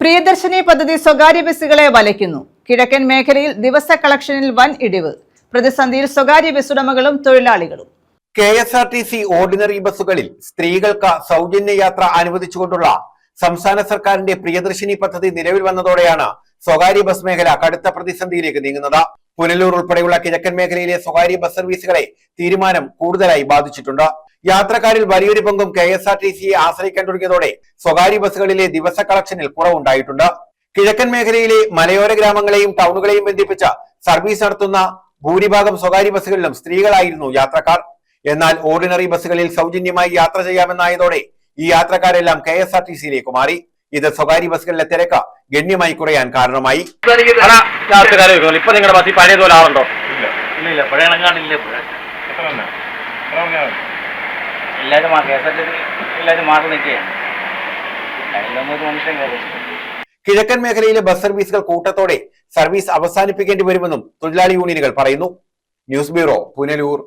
പ്രിയദർശിനി പദ്ധതി സ്വകാര്യ ബസ്സുകളെ വലയ്ക്കുന്നു. കിഴക്കൻ മേഖലയിൽ ദിവസ കളക്ഷനിൽ വൻ ഇടിവ്. പ്രതിസന്ധിയിൽ സ്വകാര്യ ബസ്സുടമകളും തൊഴിലാളികളും. KSRTC ഓർഡിനറി ബസ്സുകളിൽ സ്ത്രീകൾക്ക് സൗജന്യ യാത്ര അനുവദിച്ചുകൊണ്ടുള്ള സംസ്ഥാന സർക്കാരിന്റെ പ്രിയദർശിനി പദ്ധതി നിലവിൽ വന്നതോടെയാണ് സ്വകാര്യ ബസ് മേഖല കടുത്ത പ്രതിസന്ധിയിലേക്ക് നീങ്ങുന്നത്. പുനലൂർ ഉൾപ്പെടെയുള്ള കിഴക്കൻ മേഖലയിലെ സ്വകാര്യ ബസ് സർവീസുകളെ തീരുമാനം കൂടുതലായി ബാധിച്ചിട്ടുണ്ട്. യാത്രക്കാരിൽ വലിയൊരു പങ്കും KSRTCയെ ആശ്രയിക്കാൻ തുടങ്ങിയതോടെ സ്വകാര്യ ബസ്സുകളിലെ ദിവസ കളക്ഷനിൽ കുറവുണ്ടായിട്ടുണ്ട്. കിഴക്കൻ മേഖലയിലെ മലയോര ഗ്രാമങ്ങളെയും ടൗണുകളെയും ബന്ധിപ്പിച്ച സർവീസ് നടത്തുന്ന ഭൂരിഭാഗം സ്വകാര്യ ബസ്സുകളിലും സ്ത്രീകളായിരുന്നു യാത്രക്കാർ. എന്നാൽ ഓർഡിനറി ബസ്സുകളിൽ സൗജന്യമായി യാത്ര ചെയ്യാമെന്നായതോടെ ഈ യാത്രക്കാരെല്ലാം KSRTCയിലേക്ക് മാറി. ഇത് സ്വകാര്യ ബസ്സുകളിലെ തിരക്ക് ഗണ്യമായി കുറയാൻ കാരണമായി. ഇപ്പൊ നിങ്ങളുടെ ബസ്സിൽ പഴയതുപോലെ ആളുണ്ടോ? ഇല്ല, പഴയ എല്ലാവരും മാറി നിൽക്കുകയാണ്. കിഴക്കൻ മേഖലയിലെ ബസ് സർവീസുകൾ കൂട്ടത്തോടെ സർവീസ് അവസാനിപ്പിക്കേണ്ടി വരുമെന്നും തൊഴിലാളി യൂണിയനുകൾ പറയുന്നു. News bureau, Punalur.